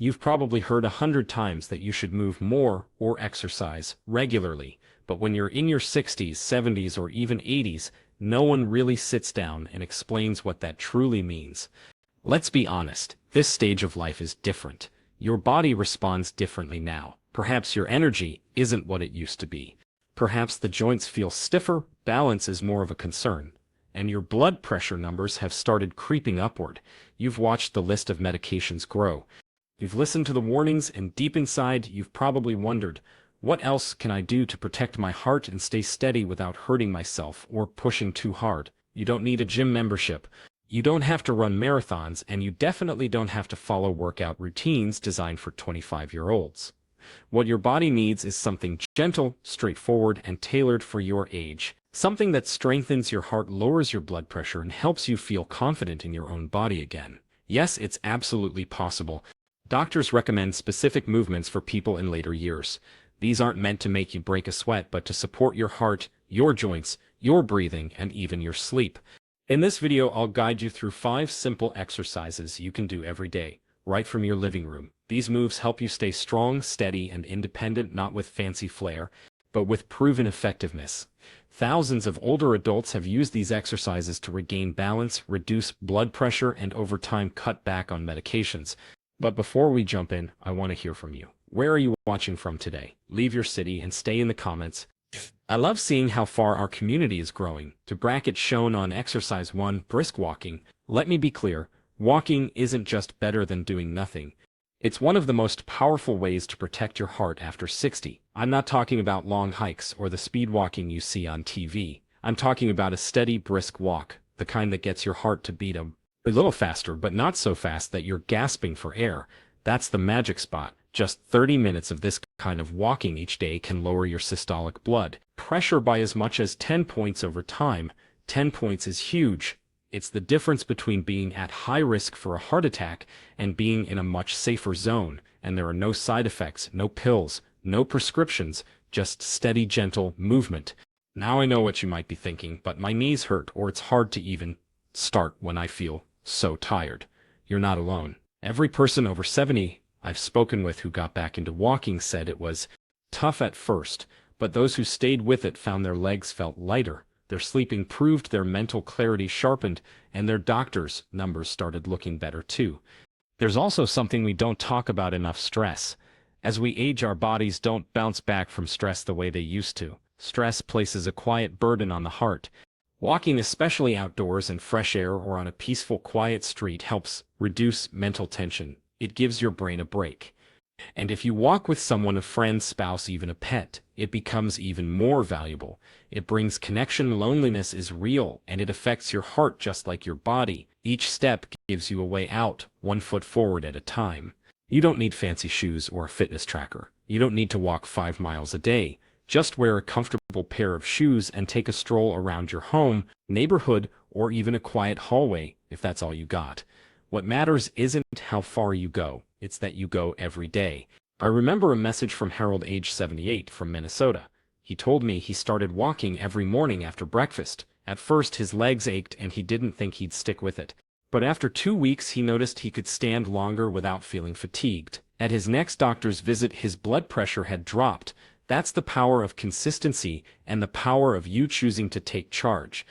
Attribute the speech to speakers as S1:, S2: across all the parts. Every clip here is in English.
S1: You've probably heard 100 times that you should move more or exercise regularly, but when you're in your 60s, 70s, or even 80s, no one really sits down and explains what that truly means. Let's be honest, this stage of life is different. Your body responds differently now. Perhaps your energy isn't what it used to be. Perhaps the joints feel stiffer, balance is more of a concern, and your blood pressure numbers have started creeping upward. You've watched the list of medications grow. You've listened to the warnings, and deep inside, you've probably wondered, what else can I do to protect my heart and stay steady without hurting myself or pushing too hard? You don't need a gym membership. You don't have to run marathons, and you definitely don't have to follow workout routines designed for 25-year-olds. What your body needs is something gentle, straightforward, and tailored for your age. Something that strengthens your heart, lowers your blood pressure, and helps you feel confident in your own body again. Yes, it's absolutely possible. Doctors recommend specific movements for people in later years. These aren't meant to make you break a sweat, but to support your heart, your joints, your breathing, and even your sleep. In this video, I'll guide you through 5 simple exercises you can do every day, right from your living room. These moves help you stay strong, steady, and independent, not with fancy flair, but with proven effectiveness. Thousands of older adults have used these exercises to regain balance, reduce blood pressure, and over time cut back on medications. But before we jump in, I want to hear from you. Where are you watching from today? Leave your city and stay in the comments. I love seeing how far our community is growing. To bracket shown on exercise 1, brisk walking. Let me be clear, walking isn't just better than doing nothing. It's one of the most powerful ways to protect your heart after 60. I'm not talking about long hikes or the speed walking you see on TV. I'm talking about a steady, brisk walk, the kind that gets your heart to beat a little faster, but not so fast that you're gasping for air. That's the magic spot. Just 30 minutes of this kind of walking each day can lower your systolic blood pressure by as much as 10 points over time. 10 points is huge. It's the difference between being at high risk for a heart attack and being in a much safer zone. And there are no side effects, no pills, no prescriptions, just steady, gentle movement. Now I know what you might be thinking, but my knees hurt, or it's hard to even start when I feel so tired. You're not alone. Every person over 70 I've spoken with who got back into walking said it was tough at first, but those who stayed with it found their legs felt lighter, their sleep improved, their mental clarity sharpened, and their doctors' numbers started looking better too. There's also something we don't talk about enough: stress. As we age, our bodies don't bounce back from stress the way they used to. Stress places a quiet burden on the heart. Walking, especially outdoors in fresh air or on a peaceful, quiet street, helps reduce mental tension. It gives your brain a break. And if you walk with someone, a friend, spouse, even a pet, it becomes even more valuable. It brings connection. Loneliness is real, and it affects your heart just like your body. Each step gives you a way out, 1 foot forward at a time. You don't need fancy shoes or a fitness tracker. You don't need to walk 5 miles a day. Just wear a comfortable pair of shoes and take a stroll around your home, neighborhood, or even a quiet hallway, if that's all you got. What matters isn't how far you go, it's that you go every day. I remember a message from Harold, age 78, from Minnesota. He told me he started walking every morning after breakfast. At first his legs ached and he didn't think he'd stick with it. But after 2 weeks he noticed he could stand longer without feeling fatigued. At his next doctor's visit, his blood pressure had dropped. That's the power of consistency and the power of you choosing to take charge.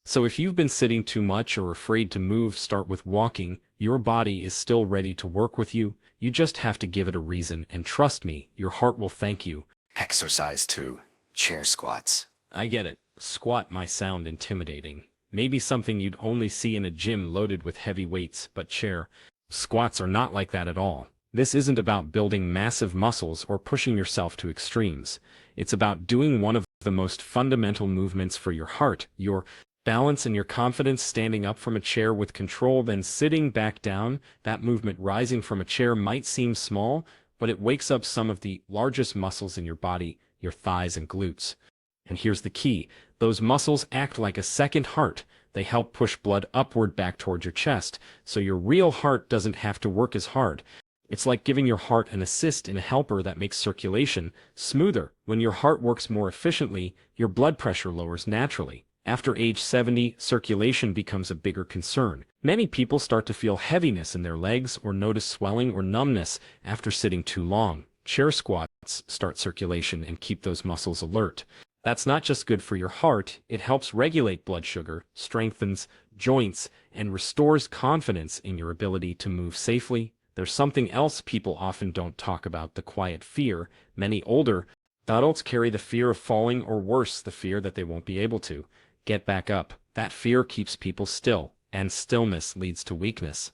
S1: So if you've been sitting too much or afraid to move, start with walking. Your body is still ready to work with you. You just have to give it a reason, and trust me, your heart will thank you.
S2: Exercise 2. Chair squats.
S1: I get it. Squat might sound intimidating. Maybe something you'd only see in a gym loaded with heavy weights, but chair squats are not like that at all. This isn't about building massive muscles or pushing yourself to extremes. It's about doing one of the most fundamental movements for your heart, your balance and your confidence. Standing up from a chair with control, then sitting back down. That movement, rising from a chair, might seem small, but it wakes up some of the largest muscles in your body, your thighs and glutes. And here's the key. Those muscles act like a second heart. They help push blood upward back towards your chest, so your real heart doesn't have to work as hard. It's like giving your heart an assist and a helper that makes circulation smoother. When your heart works more efficiently, your blood pressure lowers naturally. After age 70, circulation becomes a bigger concern. Many people start to feel heaviness in their legs or notice swelling or numbness after sitting too long. Chair squats start circulation and keep those muscles alert. That's not just good for your heart, it helps regulate blood sugar, strengthens joints, and restores confidence in your ability to move safely. There's something else people often don't talk about: the quiet fear. Many older adults carry the fear of falling, or worse, the fear that they won't be able to get back up. That fear keeps people still, and stillness leads to weakness.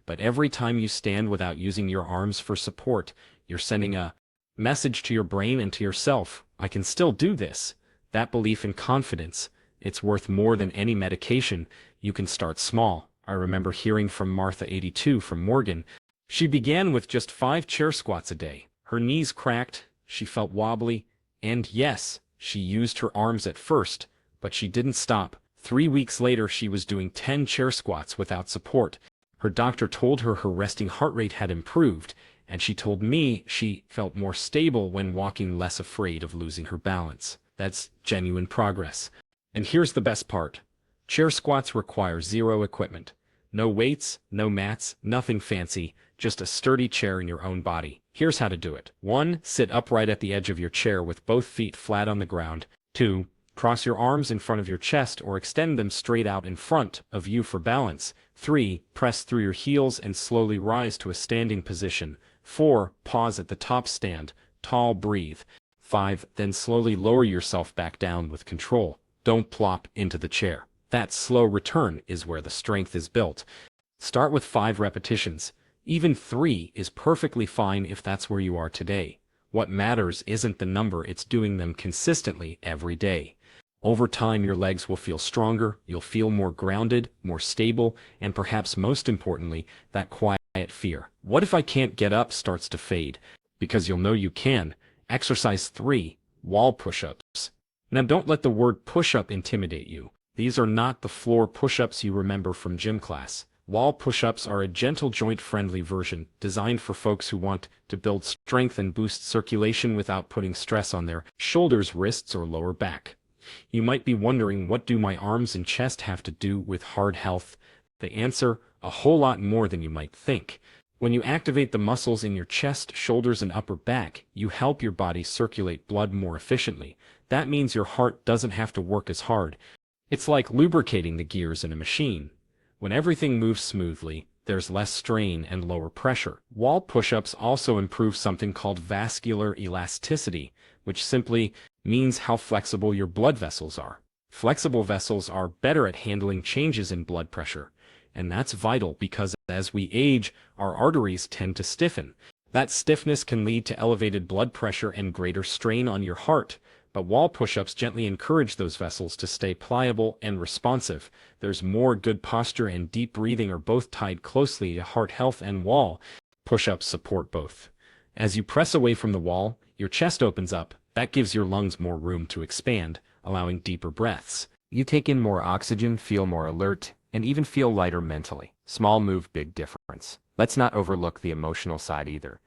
S1: But every time you stand without using your arms for support, you're sending a message to your brain and to yourself: I can still do this. That belief and confidence, it's worth more than any medication. You can start small. I remember hearing from Martha, 82, from Morgan. She began with just 5 chair squats a day. Her knees cracked, she felt wobbly, and yes, she used her arms at first, but she didn't stop. 3 weeks later, she was doing 10 chair squats without support. Her doctor told her her resting heart rate had improved, and she told me she felt more stable when walking, less afraid of losing her balance. That's genuine progress. And here's the best part. Chair squats require zero equipment. No weights, no mats, nothing fancy, just a sturdy chair in your own body. Here's how to do it. 1. Sit upright at the edge of your chair with both feet flat on the ground. 2. Cross your arms in front of your chest or extend them straight out in front of you for balance. 3. Press through your heels and slowly rise to a standing position. 4. Pause at the top, stand tall, breathe. 5. Then slowly lower yourself back down with control. Don't plop into the chair. That slow return is where the strength is built. Start with 5 repetitions. Even 3 is perfectly fine if that's where you are today. What matters isn't the number, it's doing them consistently every day. Over time, your legs will feel stronger, you'll feel more grounded, more stable, and perhaps most importantly, that quiet fear, "What if I can't get up?" starts to fade, because you'll know you can. Exercise 3, wall push-ups. Now, don't let the word push-up intimidate you. These are not the floor push-ups you remember from gym class. Wall push-ups are a gentle, joint-friendly version designed for folks who want to build strength and boost circulation without putting stress on their shoulders, wrists, or lower back. You might be wondering, what do my arms and chest have to do with heart health? The answer: a whole lot more than you might think. When you activate the muscles in your chest, shoulders, and upper back, you help your body circulate blood more efficiently. That means your heart doesn't have to work as hard. It's like lubricating the gears in a machine. When everything moves smoothly, there's less strain and lower pressure. Wall push-ups also improve something called vascular elasticity, which simply means how flexible your blood vessels are. Flexible vessels are better at handling changes in blood pressure, and that's vital because as we age, our arteries tend to stiffen. That stiffness can lead to elevated blood pressure and greater strain on your heart, but wall push-ups gently encourage those vessels to stay pliable and responsive. There's more. Good posture and deep breathing are both tied closely to heart health, and wall push-ups support both. As you press away from the wall, your chest opens up. That gives your lungs more room to expand, allowing deeper breaths.
S3: You take in more oxygen, feel more alert, and even feel lighter mentally. Small move, big difference. Let's not overlook the emotional side either.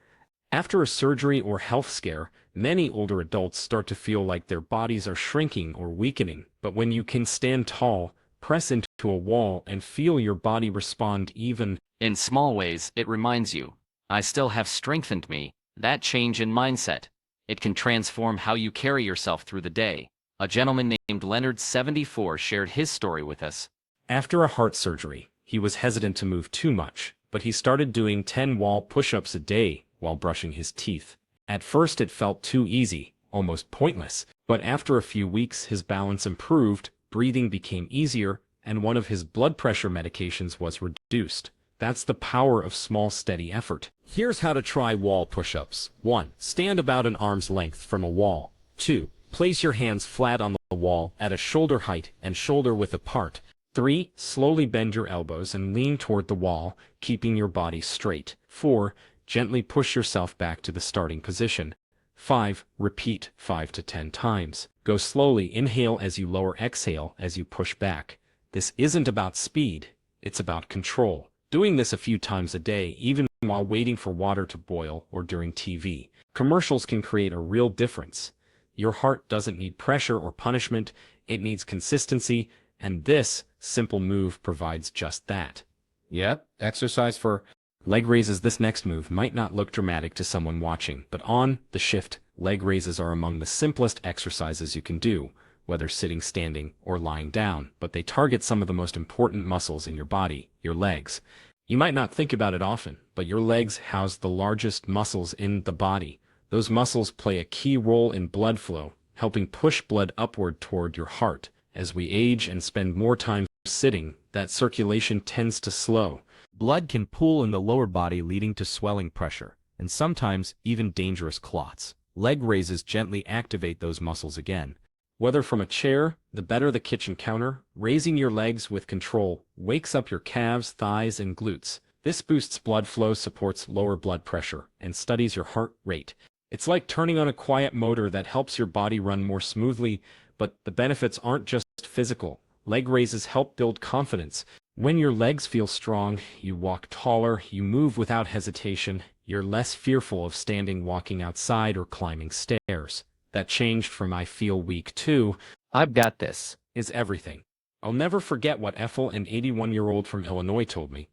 S1: After a surgery or health scare, many older adults start to feel like their bodies are shrinking or weakening. But when you can stand tall, press into a wall, and feel your body respond even
S4: in small ways, it reminds you, I still have strengthened me. That change in mindset, it can transform how you carry yourself through the day. A gentleman named Leonard, 74, shared his story with us.
S1: After a heart surgery, he was hesitant to move too much, but he started doing 10 wall push-ups a day while brushing his teeth. At first it felt too easy, almost pointless, but after a few weeks his balance improved, breathing became easier, and one of his blood pressure medications was reduced. That's the power of small, steady effort. Here's how to try wall push-ups. 1. Stand about an arm's length from a wall. 2. Place your hands flat on the wall at a shoulder height and shoulder width apart. 3. Slowly bend your elbows and lean toward the wall, keeping your body straight. 4. Gently push yourself back to the starting position. 5. Repeat 5 to 10 times. Go slowly. Inhale as you lower, exhale as you push back. This isn't about speed, it's about control. Doing this a few times a day, even while waiting for water to boil or during TV commercials, can create a real difference. Your heart doesn't need pressure or punishment, It needs consistency, and this simple move provides just that.
S3: Yep, exercise for
S1: Leg raises. This next move might not look dramatic to someone watching, but on the shift, leg raises are among the simplest exercises you can do, whether sitting, standing, or lying down, but they target some of the most important muscles in your body, your legs. You might not think about it often, but your legs house the largest muscles in the body. Those muscles play a key role in blood flow, helping push blood upward toward your heart. As we age and spend more time sitting, that circulation tends to slow.
S3: blood can pool in the lower body, leading to swelling, pressure, and sometimes even dangerous clots. Leg raises gently activate those muscles again.
S1: Whether from a chair, the bed, or the kitchen counter, raising your legs with control wakes up your calves, thighs, and glutes. This boosts blood flow, supports lower blood pressure, and steadies your heart rate. It's like turning on a quiet motor that helps your body run more smoothly, but the benefits aren't just physical. Leg raises help build confidence. When your legs feel strong, you walk taller, you move without hesitation, you're less fearful of standing, walking outside, or climbing stairs. That changed from "I feel weak too,
S3: I've got this.
S1: is everything. I'll never forget what Ethel, an 81-year-old from Illinois, told me.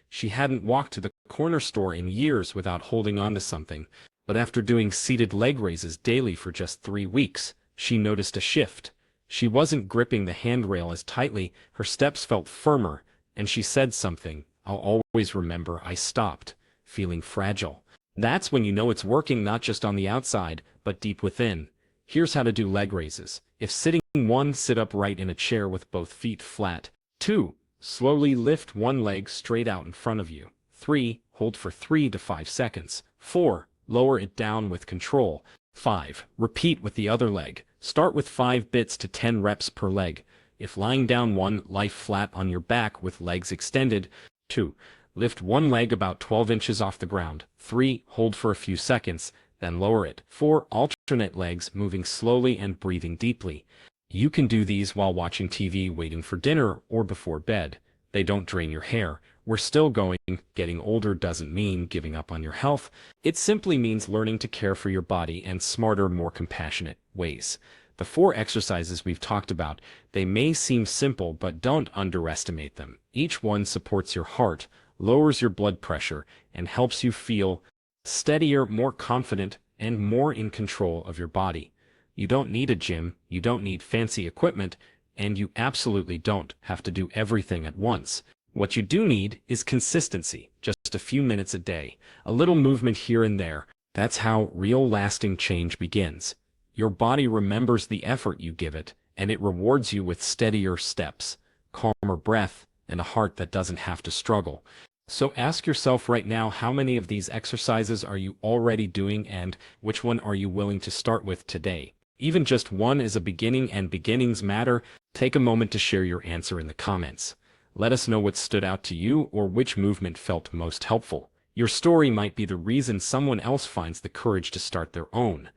S1: She hadn't walked to the corner store in years without holding on to something, but after doing seated leg raises daily for just 3 weeks, she noticed a shift. She wasn't gripping the handrail as tightly, her steps felt firmer, and she said something I'll always remember: "I stopped feeling fragile." That's when you know it's working, not just on the outside, but deep within. Here's how to do leg raises. If sitting: 1. Sit upright in a chair with both feet flat. 2. Slowly lift one leg straight out in front of you. 3. Hold for 3 to 5 seconds. 4. Lower it down with control. 5. Repeat with the other leg. Start with 5 bits to 10 reps per leg. If lying down: 1. Lie flat on your back with legs extended. 2. Lift one leg about 12 inches off the ground. 3. Hold for a few seconds, then lower it. 4. Alternate legs, moving slowly and breathing deeply. You can do these while watching TV, waiting for dinner, or before bed. They don't drain your hair. We're still going. Getting older doesn't mean giving up on your health. It simply means learning to care for your body in smarter, more compassionate ways. The 4 exercises we've talked about, they may seem simple, but don't underestimate them. Each one supports your heart, lowers your blood pressure, and helps you feel steadier, more confident, and more in control of your body. You don't need a gym, you don't need fancy equipment, and you absolutely don't have to do everything at once. What you do need is consistency, just a few minutes a day, a little movement here and there. That's how real lasting change begins. Your body remembers the effort you give it, and it rewards you with steadier steps, calmer breath, and a heart that doesn't have to struggle. So ask yourself right now, how many of these exercises are you already doing, and which one are you willing to start with today? Even just one is a beginning, and beginnings matter. Take a moment to share your answer in the comments. Let us know what stood out to you or which movement felt most helpful. Your story might be the reason someone else finds the courage to start their own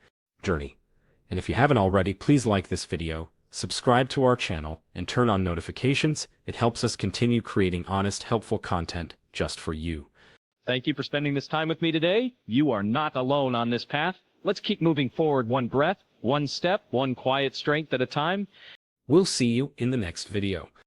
S1: journey. And if you haven't already, please like this video, subscribe to our channel, and turn on notifications. It helps us continue creating honest, helpful content just for you.
S5: Thank you for spending this time with me today. You are not alone on this path. Let's keep moving forward, one breath, one step, one quiet strength at a time.
S1: We'll see you in the next video.